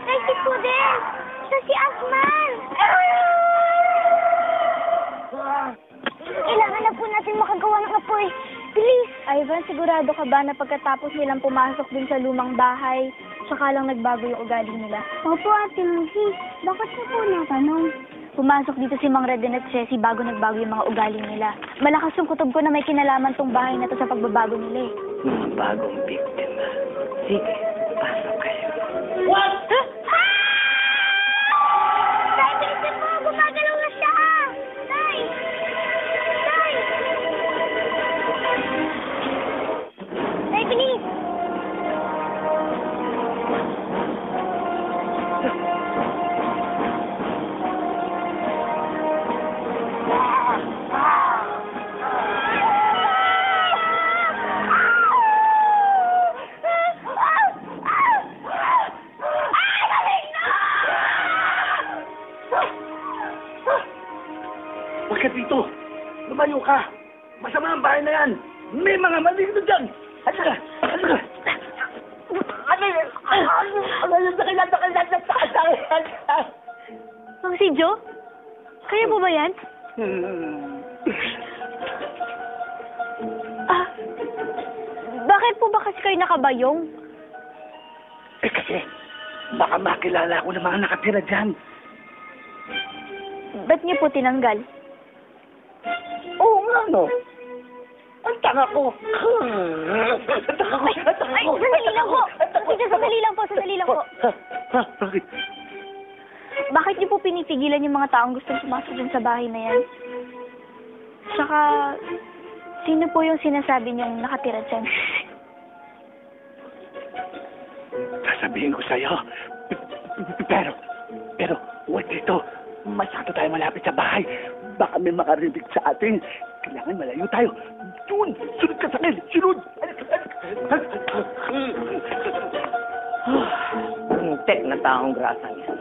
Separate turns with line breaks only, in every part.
Ay, si Pudel! Siya si Asman! Kailangan na po natin makagawa ng apoy. Bilis!
Ivan, sigurado ka ba na pagkatapos nilang pumasok din sa lumang bahay, saka lang nagbago yung ugali nila?
Opo, Ate Lucy. Bakit niyo po natanong?
Pumasok dito si Mang Reden at Ceci bago nagbago yung mga ugali nila. Malakas yung kutob ko na may kinalaman tong bahay na to sa pagbabago nila eh.
Mga bagong biktima. Sige, pasok kayo.
What? Tay, bilisan mo! Gumagalaw na siya! Tay! Tay! Tay, bilis!
Huwag ka dito! Lumayo ka! Masama ang bahay na yan! May mga maligno dyan! Halika! Halika!
Mang si Joe? Kaya po ba yan? Ah, bakit po ba kasi kayo nakabayong?
Eh kasi, baka makilala ako ng mga nakatira dyan.
Ba't niyo po tinanggal?
Oo nga, no? Ang tanga ko! Ang tanga ko! Ang tanga
Ay,
ko!
sandali lang po! Sandali lang po, sandali lang po.
Bakit?
Bakit niyo po pinipigilan yung mga taong gustong pumasok dun sa bahay na yan? Tsaka, sino po yung sinasabi niyong nakatira dyan?
Sasabihin ko sa'yo. Pero, huwag dito. Masyado tayo malapit sa bahay. Baka may makarinig sa atin. Kailangan malayo tayo. Doon! Sunod ka sa akin! Sunod!
Tek na taong grasa niya.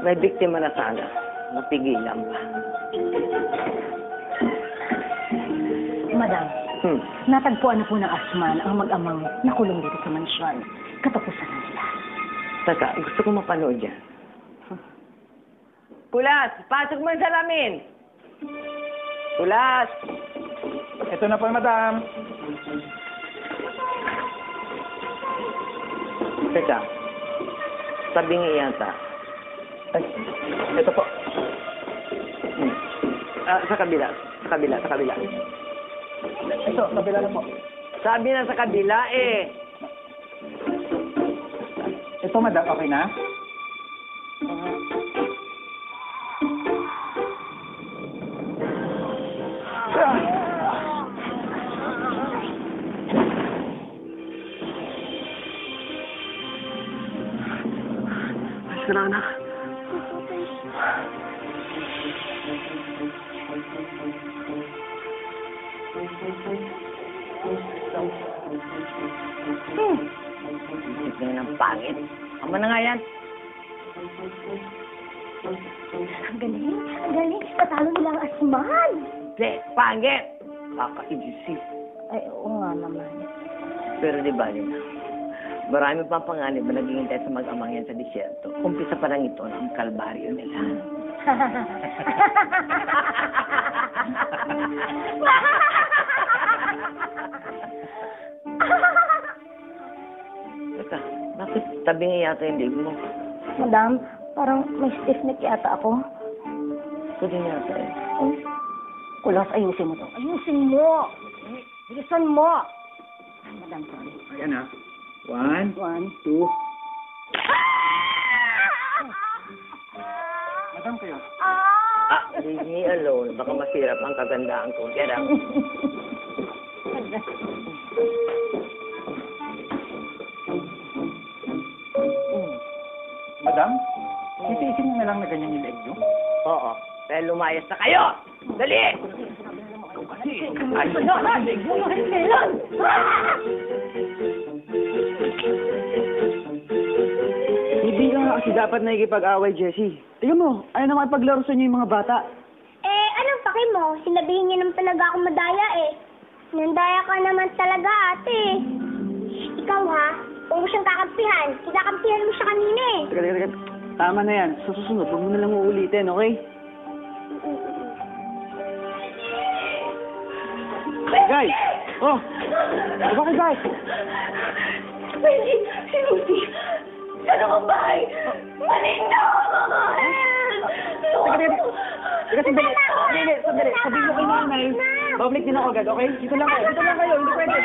May biktima na sana. Mapigilan pa.
Madam, natagpuan na po ng Asman ang mag-amang nakulong dito sa mansyon. Katapusan na nila.
Teka, gusto ko mapanood yan. Kulas! Pasok mo yung salamin! Kulas!
Ito na po, madam.
Teka, tabingi yata. Ay, ito po. Sa kabila. Sa kabila.
Ito, kabila na po.
Sabi na sa kabila eh.
Ito, madam. Okay na?
Ayos ka na, anak.
Isip na ng pangit. Ama na nga yan.
Ang galing! Ang galing! Patalo nila ang Asman!
Hindi, pangit! Kaka-igisip.
Ay, oo nga naman.
Pero di ba, Lina? Marami pang panganib na naghihintay sa mag-amang yan sa disyerto. Umpisa pa lang ito ng kalbaryo nila. Teka, bakit tabingi yata yung leg mo?
Madam, parang may stiff neck yata ako.
Ito din yata eh.
Kulas, ayusin mo to. Ayusin mo! Bilisan mo! Madam, sorry.
Ayan na. 1, 2. Madam kayo.
Leave me alone. Baka masirap ang kagandaan ko. Get out.
Madam, titiisin niyo na lang na ganyan yung leg niyo.
Oo. Dahil lumayas na kayo! Dali!
Hindi ka nga kasi dapat nakikipag-away, Jessie. Tingnan mo, ayaw na makipaglaro sa inyo yung mga bata.
lalaki mo, sinabihin niya naman talaga ako madaya eh. Nandaya ka naman talaga, ate. Ikaw ha, huwag mo siyang kakampihan. Kinakampihan mo siya kanina eh.
Teka. Tama na yan. Sa susunod, huwag mo na lang uulitin, okay? Guys! Oh! Bakit, guys?
Pwede, si Rudy. Saan ako bahay? Malito!
Teka, sandali. Sandali. Sabihin mo kay nanay. Babalik din ako agad, okay? Dito lang kayo. Hindi pwede.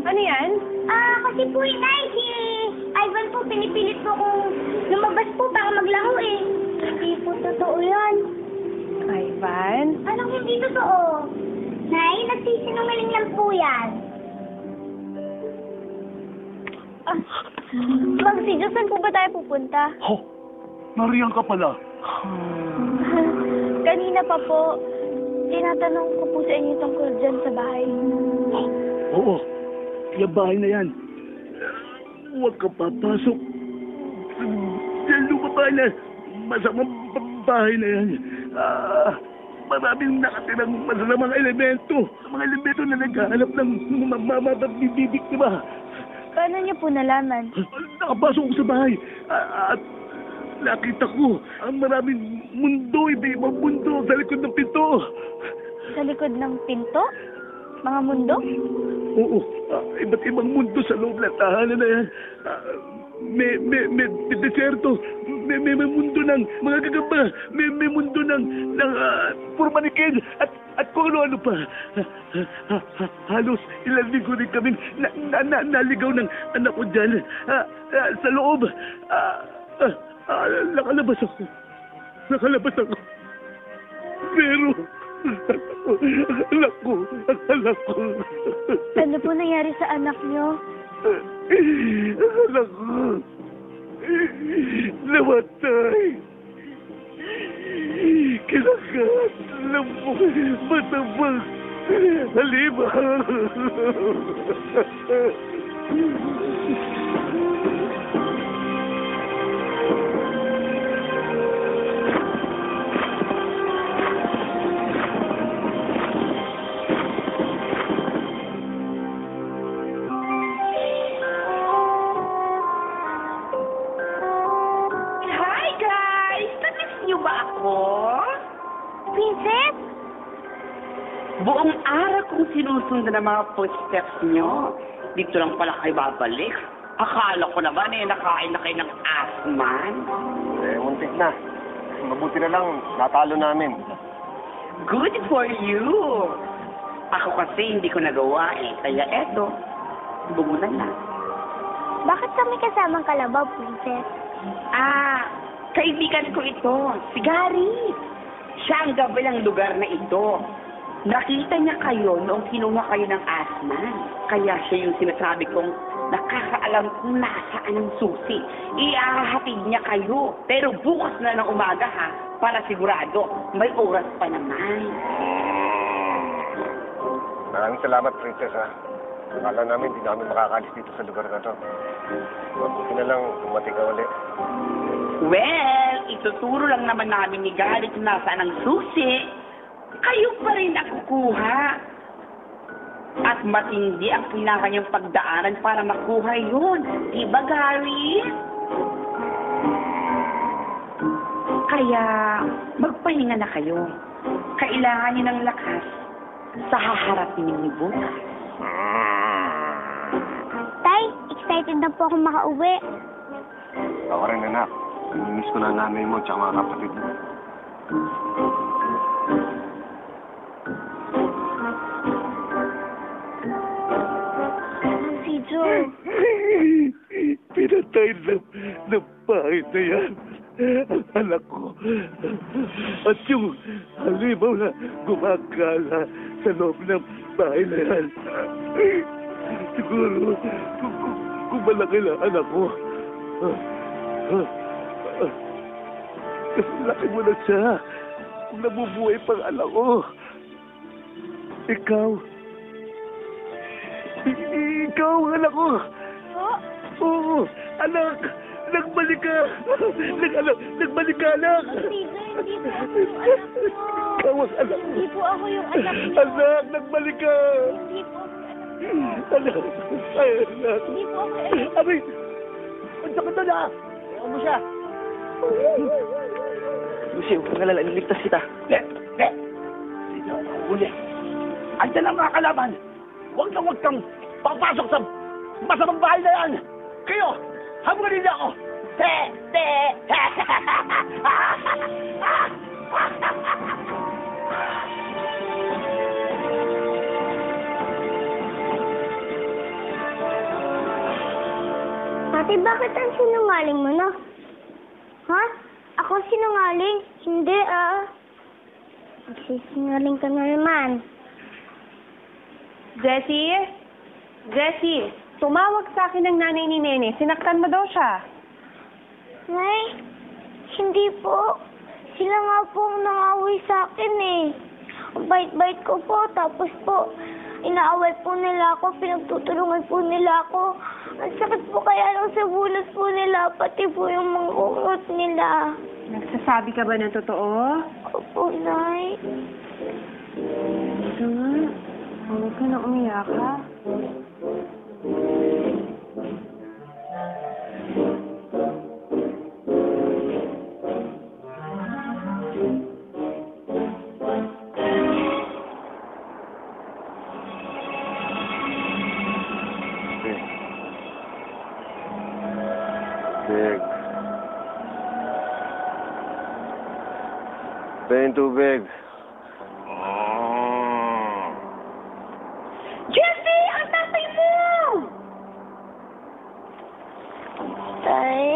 Ano yan? Kasi po inay, si Ivan po pinipilit po kung lumabas po para maglaro eh. Hindi po totoo yan.
Ivan?
Anong hindi totoo? Nay, nagsisinungaling lang po yan.
Mang Sidyo, saan po ba tayo pupunta?
Oh, nariyan ka pala.
Kanina pa po, tinatanong ko po sa inyo tungkol dyan sa bahay.
Oo, yung bahay na yan. Huwag ka papasok. Yan lumabahay na. Masamang bahay na yan. Maraming nakatirang masasamang elemento. Mga elemento na naghahanap ng mabibiktima.
Paano niyo po nalaman?
Nakapasok ko sa bahay. At nakita ko ang maraming mundo, iba-ibang mundo sa likod ng pinto.
Sa likod ng pinto? Mga mundo?
Oo, iba't ibang mundo sa loob ng tahanan na yan. May deserto, may mundo ng mga gagamba, may mundo ng purmanikin at kung ano-ano pa. Halos ilang linggo rin kami naligaw ng anak ko dyan sa loob. Nakalabas ako. Pero anak ko.
Ano po nangyari sa anak niyo?
Anak ko. Namatay. Kinagat. Lambok. Matabang. Halibang.
Princess?
Buong araw kong sinusundan ang mga footsteps nyo. Dito lang pala kayo babalik. Akala ko naman nakain na kayo ng asman.
Muntik na. Mabuti na lang, natalo namin.
Good for you. Ako kasi hindi ko nagawa kaya eto, bumunan na.
Bakit kami kasamang kalabaw, Princess?
Kaibigan ko ito, si Gary. Siya ang gabalang lugar na ito. Nakita niya kayo noong kinuha kayo ng asman. Kaya siya yung sinasabi kong nakakaalam kung nasaan ang susi. Iahatid niya kayo. Pero bukas na ng umaga para sigurado may oras pa naman.
Maraming salamat, Princess, Akala namin hindi namin makakalis dito sa lugar na to. Mabuti na lang, dumating ka ulit.
Well, ituturo lang naman namin ni Gary kung nasaan ang susi. Kayo pa rin ang kukuha. At matindi ang kailangan yung pagdaanan para makuha yun. Diba, Gary? Kaya, magpahinga na kayo. Kailangan niyo ng lakas sa haharapin ninyo bukas.
Tay, excited na po akong makauwi.
Ako rin, anak. Miss ko na nanay mo at mga kapatid mo.
Si Joe.
Pinatay ng bahay na yan. Ang anak ko. At yung halimaw na gumagala sa loob ng bahay na yan. Siguro, kung malaki na anak ko, laki mo na siya. Kung nabubuhay pang anak ko. Ikaw ang anak ko. Oo, anak. Nagbalik ka! Nagbalik ka, anak!
Hindi po ako yung anak mo.
Kawas, anak!
Hindi po ako yung anak niyo.
Anak, nagbalik ka!
Hindi po ako yung anak niyo.
Anak! Ay, anak!
Hindi po ako yung anak.
Abay! Ang sakit na na!
Ano siya? Lucy, huwag kang alala. Niligtas kita.
Sino ang huli? Andiyan ang mga kalaban! Huwag kang papasok sa masamang bahay na yan! Kayo! Habulin niyo ako!
Ate, bakit ang sinungaling mo na? Ha? Ako sinungaling? Hindi, Sinungaling ka na naman.
Jessie? Jessie, tumawag sa akin ng nanay ni Nene. Sinaktan mo daw siya.
Nay, hindi po. Sila nga po ang nangaway sa akin eh. Ang bait-bait ko po, tapos po, inaaway po nila ako, pinagtutulungan po nila ako. Ang sakit po kaya lang sa bulas po nila, pati po yung mga ungot nila.
Nagsasabi ka ba ng totoo?
Opo, Nay.
Ito nga. Huwag ka na umiyak, ha?
Big. Pahing tubig.
Jessie! Ang tatay mo! Tay?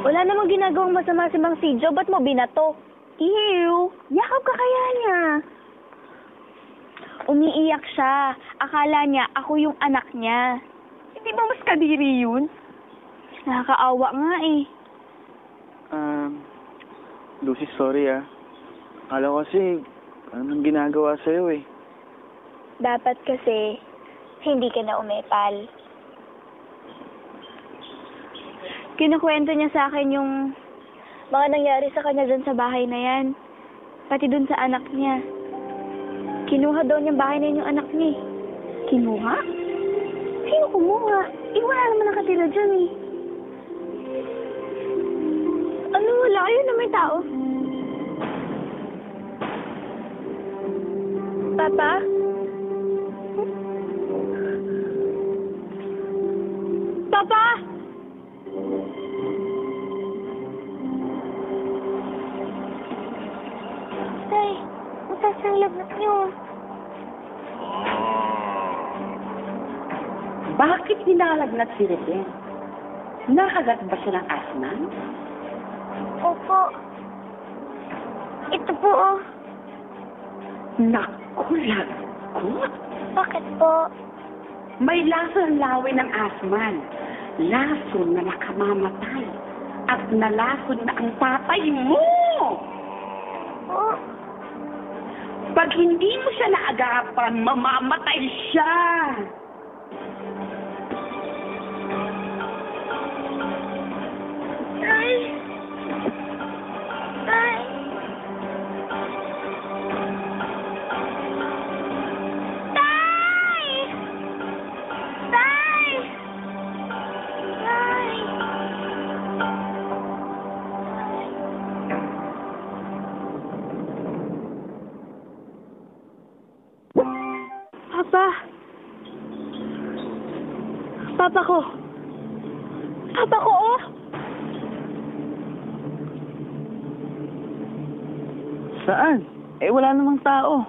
Wala namang ginagawang masama si Mang Sidjo. Ba't mo binato? Ew! Yakap ka kaya niya. Umiiyak siya. Akala niya ako yung anak niya. Hindi ba mas kadiri yun? Nakakaawa nga eh.
Lucy, sorry ah. Akala ko kasi, anong ginagawa sa'yo eh.
Dapat kasi, hindi ka na umepal. Kinukwento niya sa akin yung mga nangyari sa kanya dun sa bahay na yan. Pati dun sa anak niya. Kinuha daw niyang bahay na yun yung anak niya eh. Kinuha? Sino kumuha? Eh, wala naman nakatira dyan eh. Ano, wala? Ayun na may tao. Papa? Papa!
Tay, mataas ang lagnat niyo.
Bakit ninalagnat si Reden? Nakagat ba siya ng asma?
Opo. Ito po, oh.
Naku, lagot.
Bakit po?
May laso ang laway ng asman. Laso na nakamamatay. At nalason na ang tatay mo!
Oh,
Pag hindi mo siya naagapan, mamamatay siya!
Tay! Tay! Tay! Tay! Tay!
Papa! Papa ko! Papa ko, oh!
Saan? Eh, wala namang tao.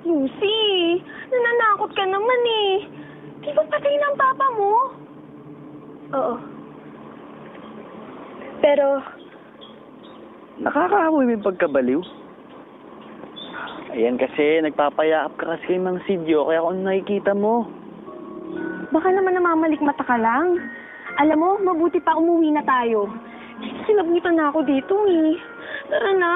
Lucy! Nananakot ka naman eh. Di ba patay ng papa mo? Oo. Pero,
Nakakaamoy mo yung pagkabaliw. Ayan kasi, nagpapayaap ka kasi kay Mang Sidyo, kaya kung nakikita mo.
Baka naman namamalikmata ka lang. Alam mo, mabuti pa umuwi na tayo. Sinabutan na ako dito eh. Tara na.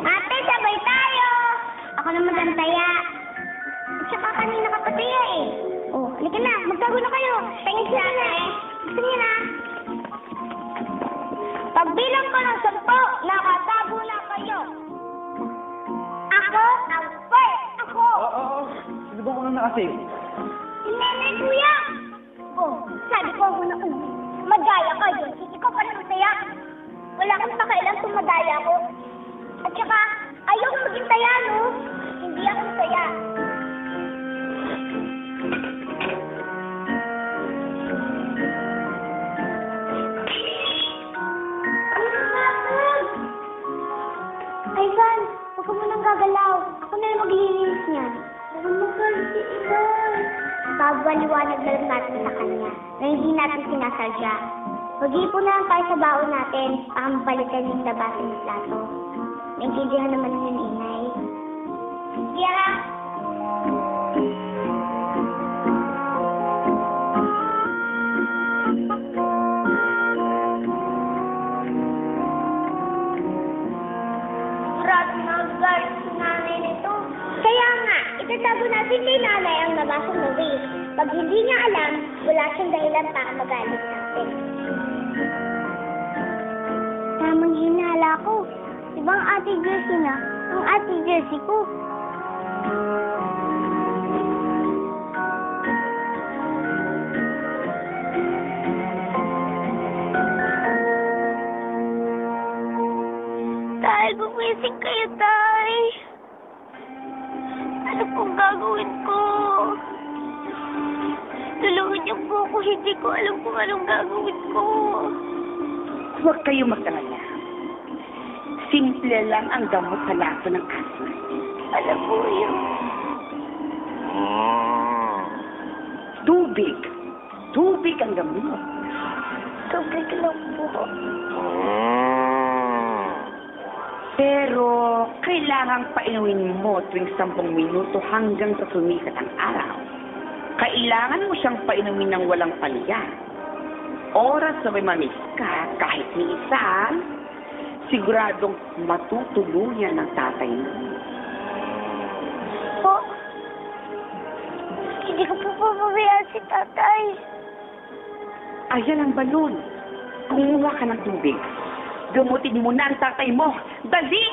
Ate, sabay tayo! Ako naman ang taya. At saka kanina ka pa taya eh. Oh, halika na, magtago na kayo. Tingin siya na eh. Gusto niya na. Pagbilang ko ng 10, nakatago na kayo. Ako ang first. Ako.
Oo. Sinubukan ko lang na kasi.
Nenay, kuya. Oh, sabi ko ako na madaya kayo. Ikaw pa naman taya. Wala kang pakailan kung madaya ko. At saka, ayoko maging taya, no? Hindi ako taya. Ivan, huwag ka munang gagalaw. Ako na yung maglilinis niyan. Huwag mo kasi, Ivan. Pagwaliwanag na lang natin sa kanya na hindi natin sinasadya. Mag-iipon na lang tayo sa baon natin para mabalikan yung labasan ng plato. Naintindihan naman yun, inay. Kira! Marami na galit si nanay nito. Kaya nga, itatago natin kay nanay ang nabasang na waste. Pag hindi niya alam, wala siyang dahilan para magalit natin. Tamang hinala ko. Ibang ate Jessie na, ang ate Jessie ko. Tay, gumising kayo, Tay. Ano pong gagawin ko? Tulungan niyo po ako, hindi ko alam kung anong gagawin ko.
Huwag kayo mag-alala. Simple lang ang gamot sa laso ng asma.
Alam po yun.
Tubig. Tubig ang gamot.
Tubig lang po.
Pero kailangang painumin mo tuwing 10 minuto hanggang sa sumikat ang araw. Kailangan mo siyang painumin ng walang palya. Oras na may mamis ka, kahit minsan, siguradong matutuluyan ng tatay mo.
Po, hindi ko po papabayaan si tatay.
Ayan ang balon. Kumuha ka ng tubig. Gamutin mo na ang tatay mo. Dali!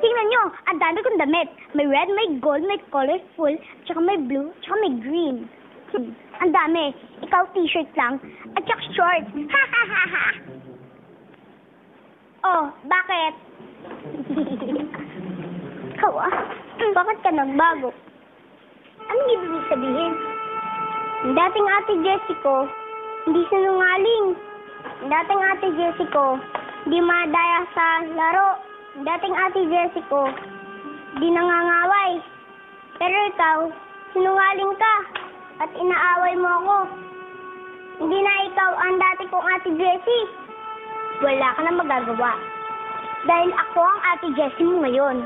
Tingnan nyo, ang dami kong damit. May red, may gold, may colorful, tsaka may blue, tsaka may green. Ang dami. Ikaw t-shirt lang, at tsaka shorts. Ha ha ha ha! Oh, bakit? Ikaw bakit ka nagbago? Anong ibig sabihin? Ang dating ate Jessie ko, hindi sinungaling. Ang dating ate Jessie ko, hindi madaya sa laro. Ang dating ate Jessie ko, hindi nangangaway. Pero ikaw, sinungaling ka at inaaway mo ako. Hindi na ikaw ang dati kong ate Jessie. Wala ka na magagawa. Dahil ako ang ate Jessie mo ngayon.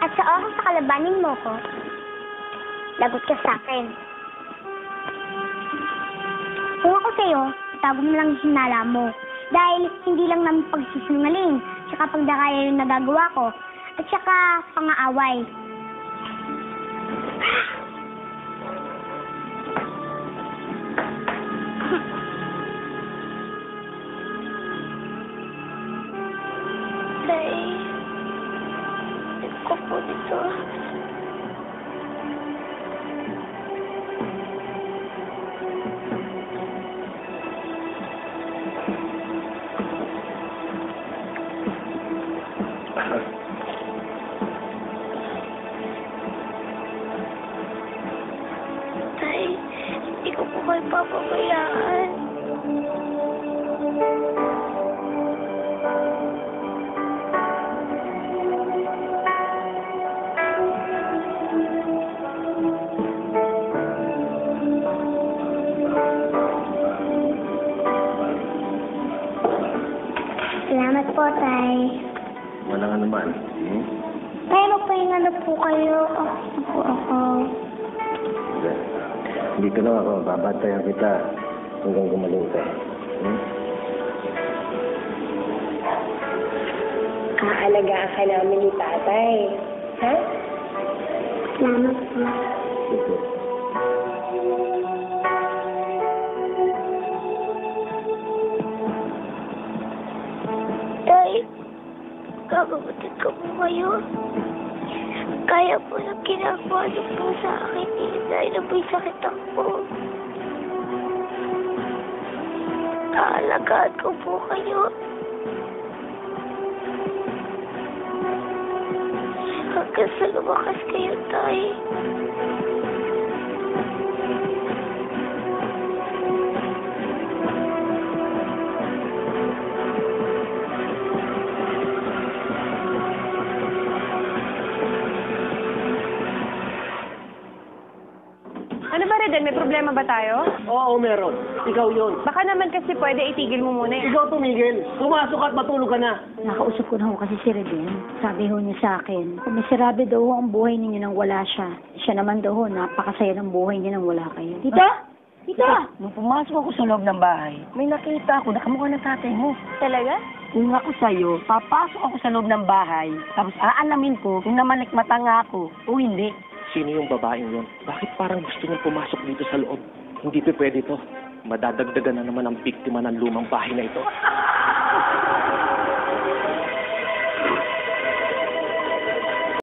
At sa oras sa kalabanin mo ko, lagot ka sa akin. Kung ako sa'yo, itago mo lang yung hinala mo. Dahil hindi lang namin pagsisinungaling, tsaka pagdakaya yung nagagawa ko, at tsaka pangaaway. Day, ko po dito. tay. Hindi ko po kayo papabayaan. Salamat po, tay.
Walang anuman.
Pero pahinga po kayo. Okay po ako.
Dito lang ako. Babantayan kita hanggang gumaling ka.
Aalagaan ka namin ni tatay. Ha?
Salamat po.
Sige.
Tay, kakabatid ko po kayo. Kaya po na ginagawa niyo po sa akin dahil na po'y sakit ako. Aalagaan ko po kayo. Hanggang sa lumakas kayo, tay.
Ano ba, Redel? May problema ba tayo?
Oo, meron. Ikaw yun.
Baka naman kasi pwede itigil mo muna eh.
Ikaw tumigil. Pumasok at matulog ka na.
Nakausap ko na ho kasi si Redel. Sabi ho niya sa akin, kumisirable daw ho ang buhay ninyo nang wala siya. Siya naman daw ho, napakasaya ng buhay niya nang wala kayo. Tita! Tita!
Nung pumasok ako sa loob ng bahay, may nakita ako, nakamukha ng tatay mo.
Talaga?
Kung ako sa'yo, papasok ako sa loob ng bahay, tapos aalamin ko kung namalikmata nga ako o hindi.
Sino yung babaeng yun? Bakit parang gusto niyang pumasok dito sa loob? Hindi pa pwede to. Madadagdagan na naman ang biktima ng lumang bahay na ito.